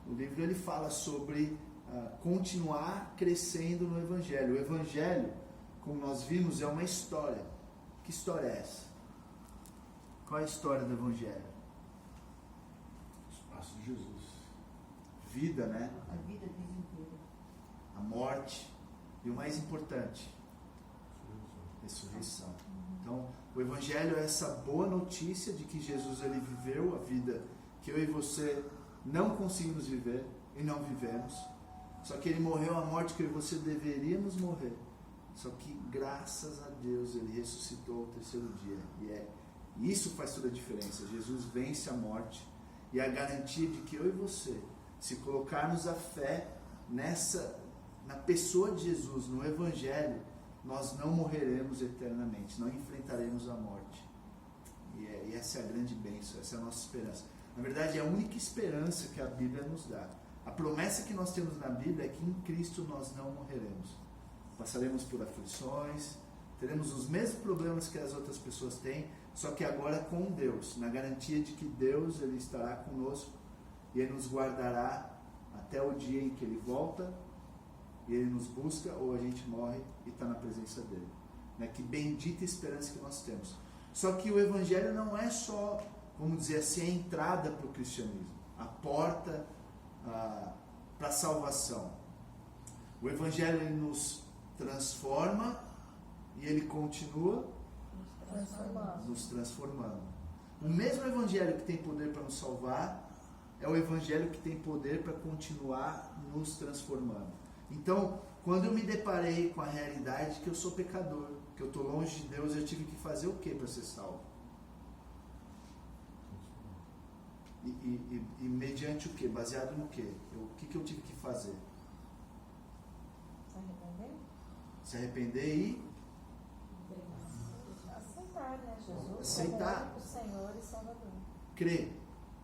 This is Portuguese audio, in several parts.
o livro ele fala sobre continuar crescendo no Evangelho. O Evangelho, como nós vimos, é uma história. Que história é essa? Qual é a história do Evangelho? Os passos de Jesus. Vida, né? A vida inteira. A morte e o mais importante, ressurreição. Então, o Evangelho é essa boa notícia de que Jesus ele viveu a vida que eu e você não conseguimos viver e não vivemos. Só que ele morreu a morte que eu e você deveríamos morrer. Só que graças a Deus ele ressuscitou ao terceiro dia. E isso faz toda a diferença. Jesus vence a morte e a garantia de que eu e você, se colocarmos a fé na pessoa de Jesus, no Evangelho, nós não morreremos eternamente, não enfrentaremos a morte. E essa é a grande bênção, essa é a nossa esperança. Na verdade, é a única esperança que a Bíblia nos dá. A promessa que nós temos na Bíblia é que em Cristo nós não morreremos. Passaremos por aflições, teremos os mesmos problemas que as outras pessoas têm, só que agora com Deus, na garantia de que Deus ele estará conosco e Ele nos guardará até o dia em que Ele volta e Ele nos busca ou a gente morre e está na presença dEle. Que bendita esperança que nós temos. Só que o Evangelho não é só, vamos dizer assim, a entrada para o cristianismo, a porta para a salvação. O Evangelho ele nos transforma e ele continua nos transformando. O mesmo Evangelho que tem poder para nos salvar é o Evangelho que tem poder para continuar nos transformando. Então, quando eu me deparei com a realidade de que eu sou pecador, que eu estou longe de Deus, eu tive que fazer o que para ser salvo? E mediante o que? Baseado no que? O que eu tive que fazer? Se arrepender e aceitar, né, Jesus? Aceitar. O Senhor e Salvador. Crer.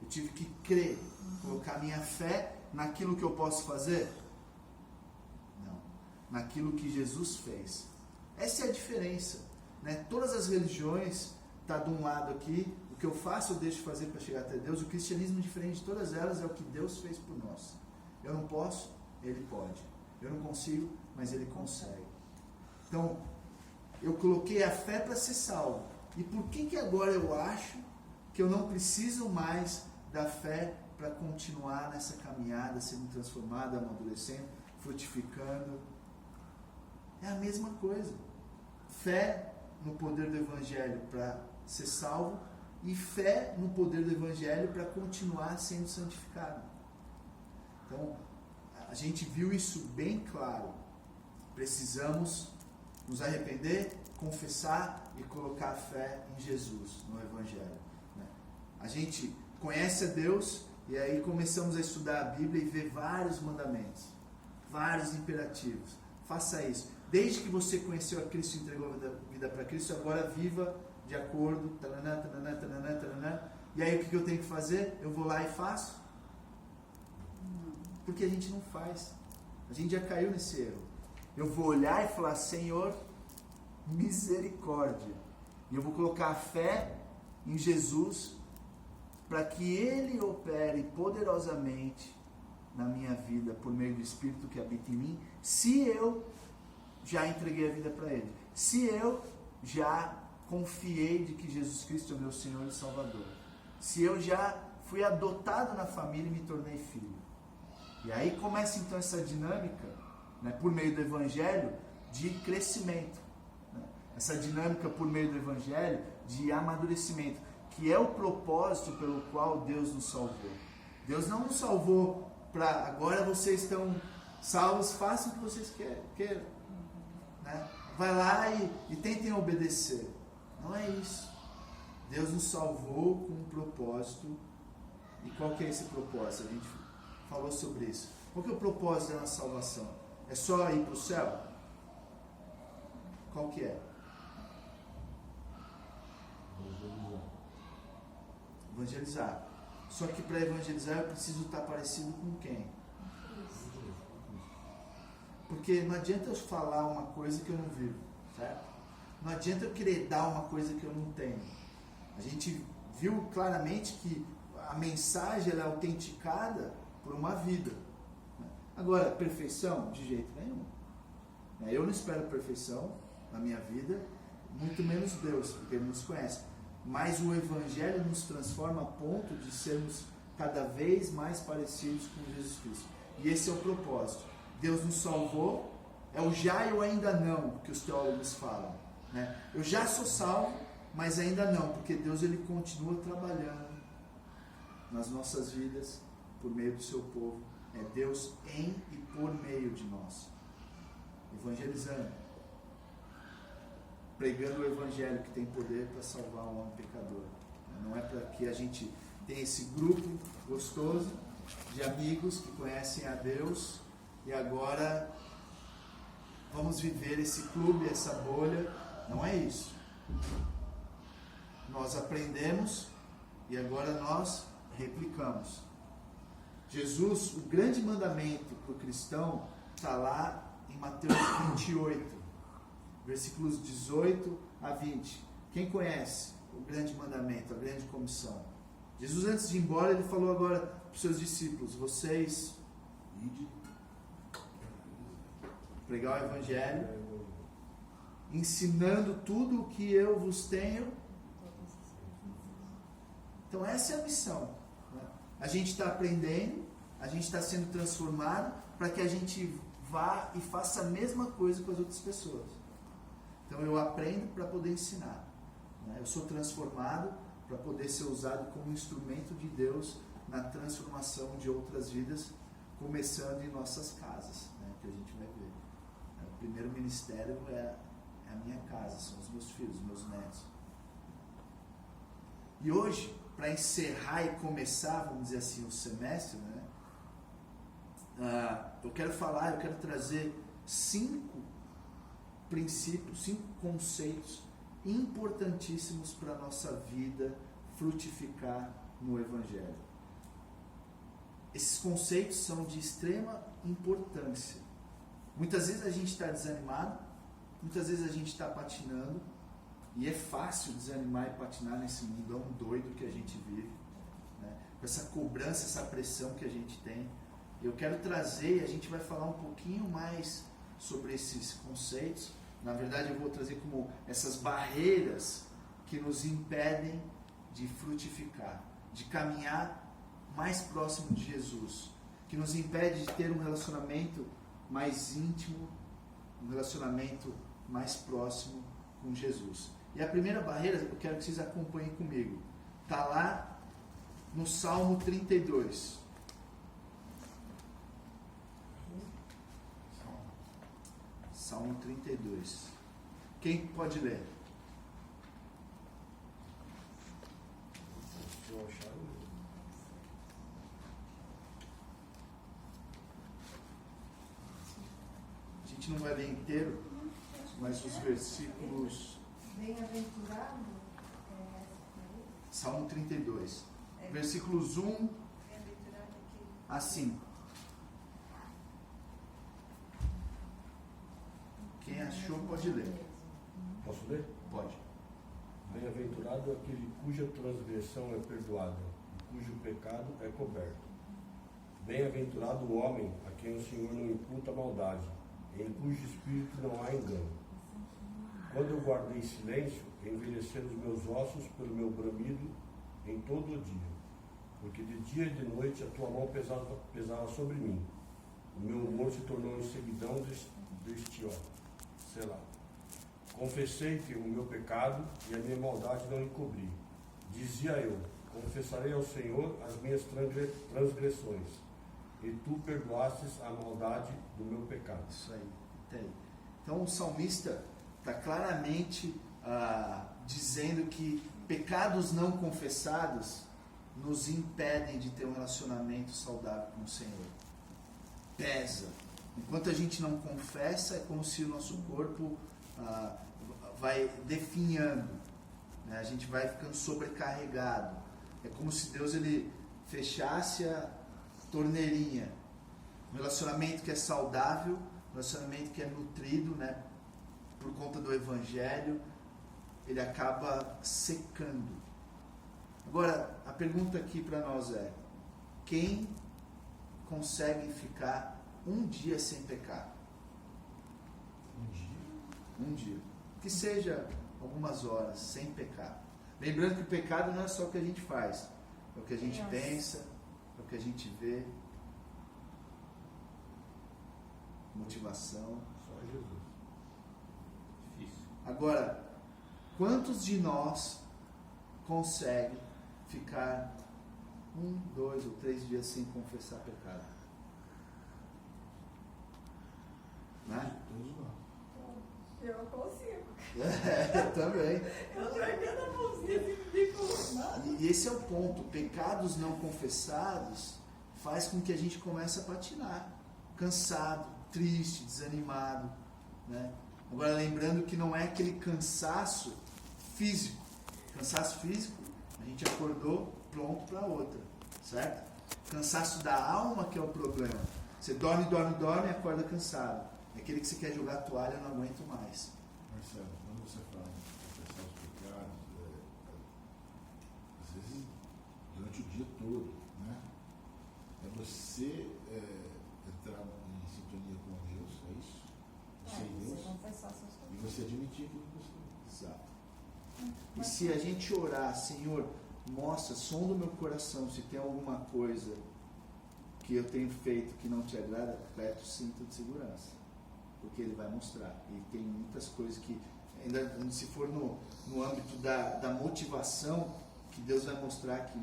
Eu tive que crer, colocar minha fé naquilo que eu posso fazer? Não. Naquilo que Jesus fez. Essa é a diferença. Todas as religiões estão de um lado aqui, o que eu faço eu deixo de fazer para chegar até Deus. O cristianismo, diferente de todas elas, é o que Deus fez por nós. Eu não posso, Ele pode. Eu não consigo, mas Ele consegue. Então, eu coloquei a fé para ser salvo. E por que agora eu acho que eu não preciso mais da fé para continuar nessa caminhada, sendo transformado, amadurecendo, frutificando? É a mesma coisa. Fé no poder do Evangelho para ser salvo e fé no poder do Evangelho para continuar sendo santificado. Então, a gente viu isso bem claro. Precisamos nos arrepender, confessar e colocar a fé em Jesus, no Evangelho. A gente conhece a Deus e aí começamos a estudar a Bíblia e ver vários mandamentos, vários imperativos. Faça isso. Desde que você conheceu a Cristo e entregou a vida para Cristo, agora viva de acordo. Taranã, taranã, taranã, taranã. E aí o que eu tenho que fazer? Eu vou lá e faço? Porque a gente não faz. A gente já caiu nesse erro. Eu vou olhar e falar: Senhor, misericórdia. E eu vou colocar a fé em Jesus para que Ele opere poderosamente na minha vida por meio do Espírito que habita em mim, se eu já entreguei a vida para Ele, se eu já confiei de que Jesus Cristo é o meu Senhor e Salvador, se eu já fui adotado na família e me tornei filho. E aí começa então essa dinâmica, por meio do Evangelho, de crescimento, essa dinâmica por meio do Evangelho de amadurecimento, que é o propósito pelo qual Deus nos salvou. Deus não nos salvou para agora vocês estão salvos, façam o que vocês queiram. Vai lá e tentem obedecer. Não é isso. Deus nos salvou com um propósito. E qual que é esse propósito? A gente falou sobre isso. Qual que é o propósito da nossa salvação? É só ir para o céu? Qual que é? Evangelizar. Só que para evangelizar eu preciso estar parecido com quem? Porque não adianta eu falar uma coisa que eu não vivo, certo? Não adianta eu querer dar uma coisa que eu não tenho. A gente viu claramente que a mensagem ela é autenticada por uma vida. Agora, perfeição? De jeito nenhum. Eu não espero perfeição na minha vida, muito menos Deus, porque Ele nos conhece. Mas o Evangelho nos transforma a ponto de sermos cada vez mais parecidos com Jesus Cristo. E esse é o propósito. Deus nos salvou, é o já e o ainda não que os teólogos falam. Eu já sou salvo, mas ainda não, porque Deus ele continua trabalhando nas nossas vidas por meio do seu povo. É Deus em e por meio de nós, evangelizando, pregando o Evangelho que tem poder para salvar o homem pecador. Não é para que a gente tenha esse grupo gostoso de amigos que conhecem a Deus e agora vamos viver esse clube, essa bolha. Não é isso. Nós aprendemos e agora nós replicamos. Jesus, o grande mandamento para o cristão está lá em Mateus 28, versículos 18 a 20. Quem conhece o grande mandamento, a grande comissão? Jesus, antes de ir embora, ele falou agora para os seus discípulos: vocês pregar o Evangelho, ensinando tudo o que eu vos tenho. Então essa é a missão. A gente está aprendendo, a gente está sendo transformado para que a gente vá e faça a mesma coisa com as outras pessoas. Então eu aprendo para poder ensinar. Eu sou transformado para poder ser usado como instrumento de Deus na transformação de outras vidas, começando em nossas casas, que a gente vai ver. O primeiro ministério é a minha casa, são os meus filhos, os meus netos. E hoje, para encerrar e começar, vamos dizer assim, o semestre, eu quero trazer 5 princípios, 5 conceitos importantíssimos para a nossa vida frutificar no Evangelho. Esses conceitos são de extrema importância. Muitas vezes a gente está desanimado, muitas vezes a gente está patinando, e é fácil desanimar e patinar nesse mundão doido que a gente vive, com essa cobrança, essa pressão que a gente tem. Eu quero trazer, a gente vai falar um pouquinho mais sobre esses conceitos. Na verdade, eu vou trazer como essas barreiras que nos impedem de frutificar, de caminhar mais próximo de Jesus, que nos impede de ter um relacionamento mais íntimo, um relacionamento mais próximo com Jesus. E a primeira barreira, eu quero que vocês acompanhem comigo, está lá no Salmo 32. Salmo 32. Quem pode ler? A gente não vai ler inteiro, mas os versículos... Bem-aventurado. Salmo 32. Versículos 1 a 5. Quem achou pode ler. Posso ler? Pode. Bem-aventurado aquele cuja transgressão é perdoada e cujo pecado é coberto. Bem-aventurado o homem a quem o Senhor não imputa maldade, em cujo espírito não há engano. Quando eu guardei silêncio, envelheceram os meus ossos pelo meu bramido em todo o dia, porque de dia e de noite a tua mão pesava sobre mim. O meu humor se tornou em seguidão deste ó. Selá. Confessei-te o meu pecado e a minha maldade não encobri. Dizia eu: confessarei ao Senhor as minhas transgressões, e tu perdoastes a maldade do meu pecado. Isso aí. Então o salmista está claramente dizendo que pecados não confessados nos impedem de ter um relacionamento saudável com o Senhor. Pesa. Enquanto a gente não confessa, é como se o nosso corpo vai definhando, a gente vai ficando sobrecarregado. É como se Deus ele fechasse a torneirinha. Um relacionamento que é saudável, um relacionamento que é nutrido, por conta do Evangelho, ele acaba secando. Agora, a pergunta aqui para nós é: quem conseguem ficar um dia sem pecar? Um dia. Que seja algumas horas sem pecar. Lembrando que o pecado não é só o que a gente faz, é o que a gente pensa, é o que a gente vê, motivação. Só Jesus. Difícil. Agora, quantos de nós conseguem ficar 1, 2 ou 3 dias sem confessar pecado? Né? Todos nós. Eu consigo. Eu também. Eu tô erguendo a mãozinha assim, não fico nada. E esse é o ponto. Pecados não confessados faz com que a gente comece a patinar. Cansado, triste, desanimado. Né? Agora, lembrando que não é aquele cansaço físico. Cansaço físico, a gente acordou pronto para outra. Certo? Cansaço da alma que é o problema. Você dorme e acorda cansado. É aquele que você quer jogar a toalha, não aguento mais. Marcelo, quando você fala de confessar os pecados, às vezes durante o dia todo, né? É você entrar em sintonia com Deus, é isso? Você e Você Deus, confessar seus e pecados. você admitir aquilo que você Exato. E se a gente orar, Senhor, mostra, sonda o meu coração, se tem alguma coisa que eu tenho feito que não te agrada, aperta o cinto de segurança. Porque Ele vai mostrar. E tem muitas coisas que, ainda se for no âmbito da motivação, que Deus vai mostrar que,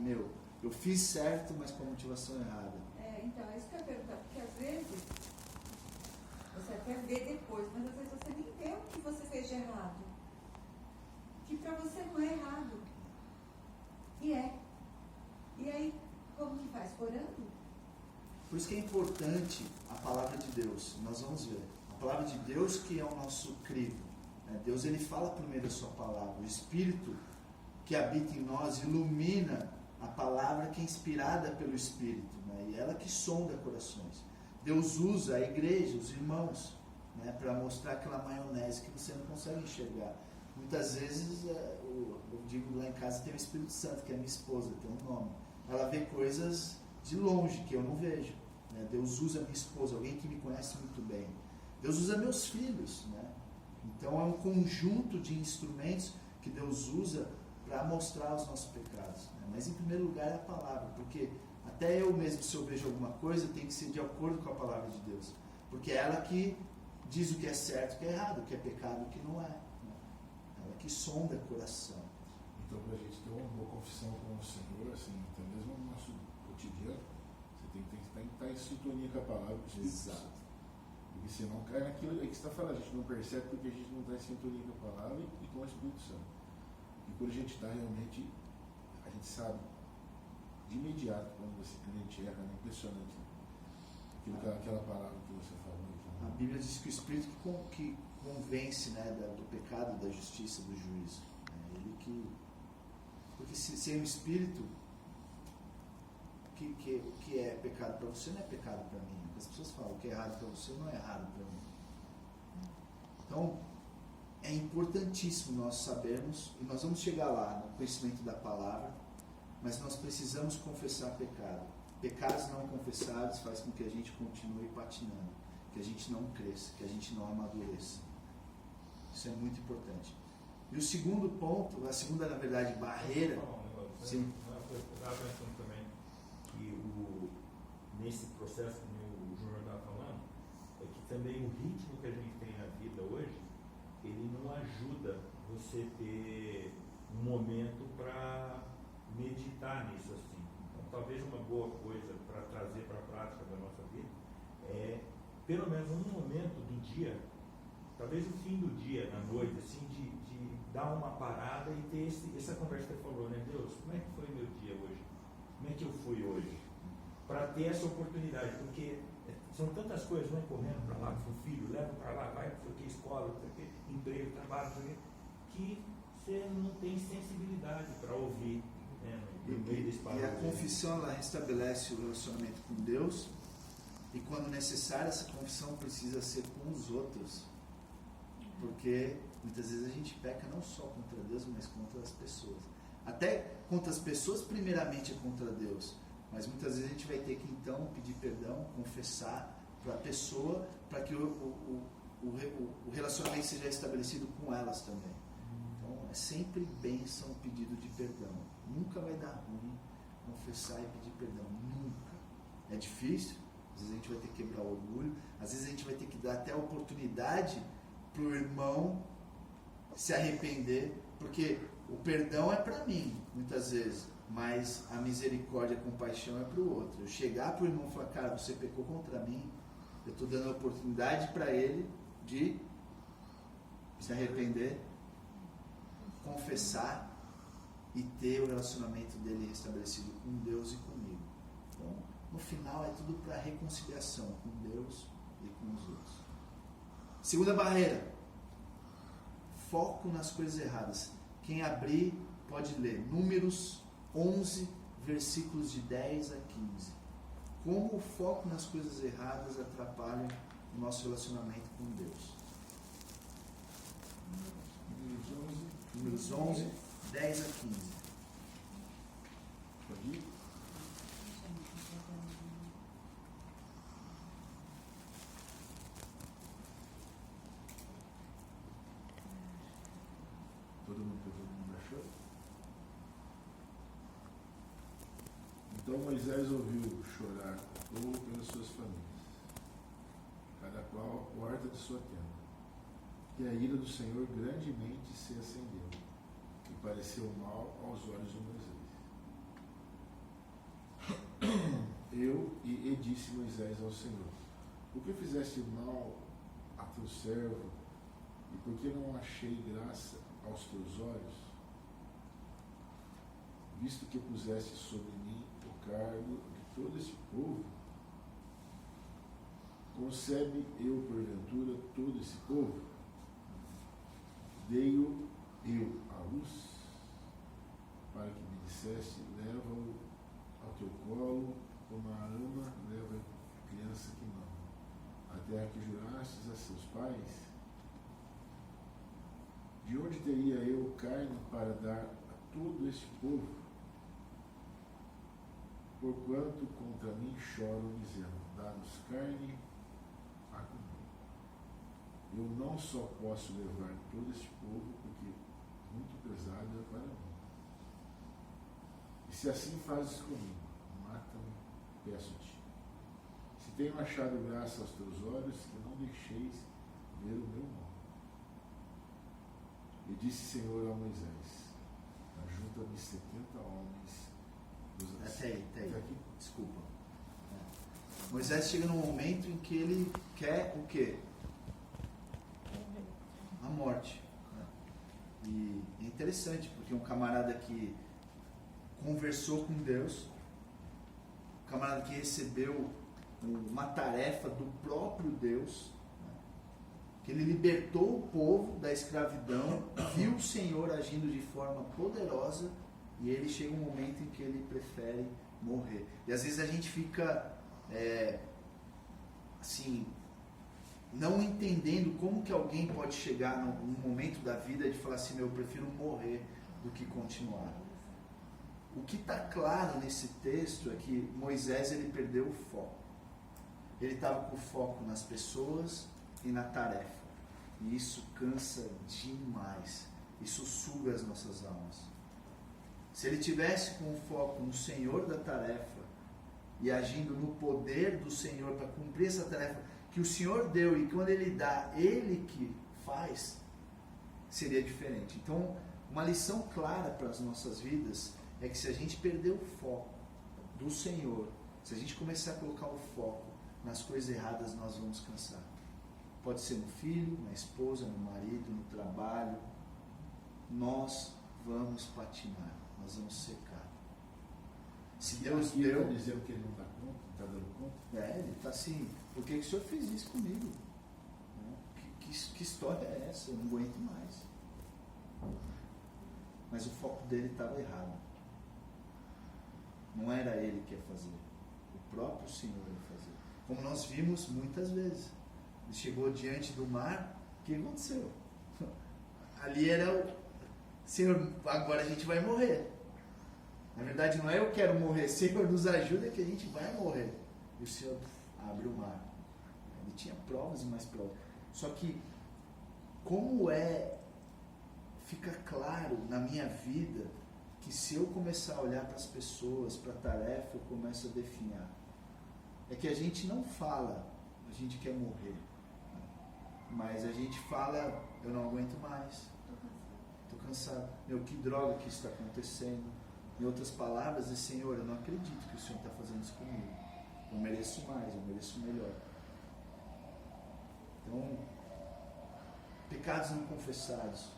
eu fiz certo, mas com a motivação errada. Então, é isso que eu ia perguntar, porque às vezes você até vê depois, mas às vezes você nem vê o que você fez de errado. Que pra você não é errado. E é. E aí, como que faz? Orando? Por isso que é importante a palavra de Deus. Nós vamos ver. A palavra de Deus que é o nosso crivo. Deus, Ele fala por meio da sua palavra. O Espírito que habita em nós ilumina a palavra que é inspirada pelo Espírito. E ela que sonda corações. Deus usa a igreja, os irmãos, para mostrar aquela maionese que você não consegue enxergar. Muitas vezes, eu digo lá em casa, tem o Espírito Santo, que é minha esposa, tem um nome. Ela vê coisas de longe que eu não vejo. Deus usa minha esposa, alguém que me conhece muito bem. Deus usa meus filhos. Então é um conjunto de instrumentos que Deus usa para mostrar os nossos pecados. Mas em primeiro lugar é a palavra, porque até eu mesmo, se eu vejo alguma coisa, tem que ser de acordo com a palavra de Deus. Porque é ela que diz o que é certo e o que é errado, o que é pecado e o que não é. Ela que sonda o coração. Então, para a gente ter uma boa confissão com o Senhor, assim, até mesmo no nosso cotidiano, você tem que estar em sintonia com a palavra. Exato. Porque senão cai naquilo que você está falando, a gente não percebe porque a gente não está em sintonia com a palavra e com o Espírito Santo. E quando a gente está realmente, a gente sabe de imediato quando a gente erra, é impressionante. Aquela palavra que você falou. A Bíblia diz que o Espírito que convence do pecado, da justiça, do juízo. Ele que... Porque sem o Espírito, o que é pecado para você não é pecado para mim. As pessoas falam, o que é errado para você não é errado para mim. Então, é importantíssimo nós sabermos, e nós vamos chegar lá no conhecimento da palavra, mas nós precisamos confessar pecado. Pecados não confessados faz com que a gente continue patinando, que a gente não cresça, que a gente não amadureça. Isso é muito importante. E o segundo ponto, a segunda, na verdade, barreira... Sim. Eu estava pensando também que nesse processo que o Júnior estava falando, é que também o ritmo que a gente tem na vida hoje, ele não ajuda você ter um momento para meditar nisso assim. Então, talvez uma boa coisa para trazer para a prática da nossa vida é, pelo menos um momento do dia, talvez o fim do dia, na noite, assim, de dar uma parada e ter essa conversa que você falou, né? Deus, como é que foi meu dia hoje? Como é que eu fui hoje? Para ter essa oportunidade, porque são tantas coisas, vai correndo para lá com o filho, leva para lá, vai para que escola, não sei o que, emprego, trabalho, não sei o que você não tem sensibilidade para ouvir, né? No meio desse E a confissão, ela restabelece o relacionamento com Deus, e quando necessário, essa confissão precisa ser com os outros, porque muitas vezes a gente peca não só contra Deus, mas contra as pessoas. Até contra as pessoas, primeiramente, é contra Deus. Mas muitas vezes a gente vai ter que então pedir perdão, confessar para a pessoa, para que o relacionamento seja estabelecido com elas também. Então é sempre bênção o pedido de perdão. Nunca vai dar ruim confessar e pedir perdão. Nunca. É difícil, às vezes a gente vai ter que quebrar o orgulho, às vezes a gente vai ter que dar até a oportunidade para o irmão se arrepender, porque o perdão é para mim, muitas vezes, mas a misericórdia e a compaixão é para o outro. Eu chegar para o irmão e falar, cara, você pecou contra mim, eu estou dando a oportunidade para ele de se arrepender, confessar e ter o relacionamento dele restabelecido com Deus e comigo. Então, no final é tudo para reconciliação com Deus e com os outros. Segunda barreira, foco nas coisas erradas. Quem abrir pode ler Números 11, versículos de 10 a 15. Como o foco nas coisas erradas atrapalha o nosso relacionamento com Deus. Números 11, 10 a 15. Pode ir? Todo mundo achou? Então Moisés ouviu chorar o povo pelas suas famílias, cada qual a porta de sua tenda. E a ira do Senhor grandemente se acendeu, e pareceu mal aos olhos de Moisés. E disse Moisés ao Senhor: por que fizeste mal a teu servo, e por que não achei graça aos teus olhos, visto que puseste sobre mim o cargo de todo este povo? Concebe eu, porventura, todo esse povo? Dei-o eu à luz, para que me disseste, leva-o ao teu colo, como a ama leva a criança que mama, a terra que jurastes a seus pais? De onde teria eu carne para dar a todo este povo? Porquanto contra mim choram, dizendo, dá-nos carne a comer. Eu não só posso levar todo este povo, porque muito pesado é para mim. E se assim fazes comigo, mata-me, peço-te. Se tenho achado graça aos teus olhos, que não deixeis ver o meu nome. E disse o Senhor a Moisés, ajunta-me 70 homens. Até aí. Aqui? Desculpa. Moisés chega num momento em que ele quer o quê? A morte. E é interessante, porque um camarada que conversou com Deus, um camarada que recebeu uma tarefa do próprio Deus, que ele libertou o povo da escravidão, viu o Senhor agindo de forma poderosa, e ele chega um momento em que ele prefere morrer. E às vezes a gente fica assim, não entendendo como que alguém pode chegar num momento da vida de falar assim, eu prefiro morrer do que continuar. O que está claro nesse texto é que Moisés ele perdeu o foco. Ele estava com o foco nas pessoas e na tarefa. E isso cansa demais. Isso suga as nossas almas. Se ele tivesse com o foco no Senhor da tarefa e agindo no poder do Senhor para cumprir essa tarefa que o Senhor deu, e quando ele dá, ele que faz, seria diferente. Então, uma lição clara para as nossas vidas é que se a gente perder o foco do Senhor, se a gente começar a colocar o foco nas coisas erradas, nós vamos cansar. Pode ser no filho, na esposa, no marido, no trabalho. Nós vamos patinar, nós vamos secar. Se Deus Aqui deu... está dizendo que ele não está conta, não está dando conta? Ele está assim, por que o Senhor fez isso comigo? Que história é essa? Eu não aguento mais. Mas o foco dele estava errado. Não era ele que ia fazer. O próprio Senhor ia fazer. Como nós vimos muitas vezes. Ele chegou diante do mar, o que aconteceu? Ali era o Senhor, agora a gente vai morrer. Na verdade, não é eu quero morrer, Senhor, nos ajuda que a gente vai morrer. E o Senhor abre o mar. Ele tinha provas e mais provas. Só que, como fica claro na minha vida que se eu começar a olhar para as pessoas, para a tarefa, eu começo a definhar. É que a gente não fala, a gente quer morrer. Mas a gente fala, eu não aguento mais. Estou cansado. Meu, que droga que isso está acontecendo. Em outras palavras, Senhor, eu não acredito que o Senhor está fazendo isso comigo. Eu mereço mais, eu mereço melhor. Então, pecados não confessados.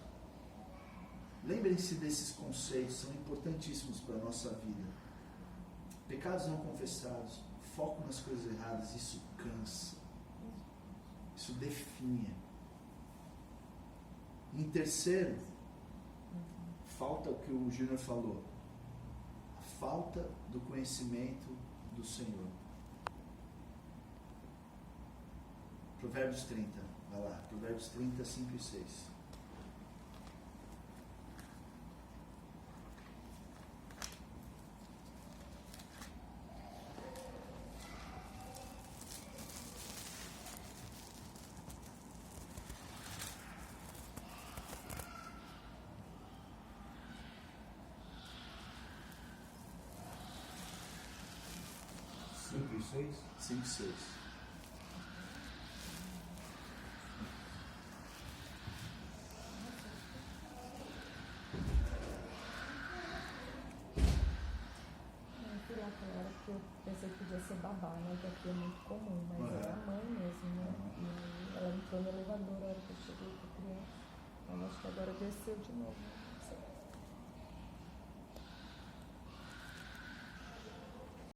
Lembrem-se desses conceitos, são importantíssimos para a nossa vida. Pecados não confessados, foco nas coisas erradas, isso cansa. Isso definha. Em terceiro, falta o que o Júnior falou. A falta do conhecimento do Senhor. Provérbios 30, vai lá. Provérbios 30, 5 e 6. Cinco e seis. 5 e 6. Por aquela hora que eu pensei que podia ser babá, né? Que aqui é muito comum, mas É. é a mãe mesmo, né? E aí ela entrou no elevador a hora que eu cheguei com a criança. Ela acho que agora desceu de novo.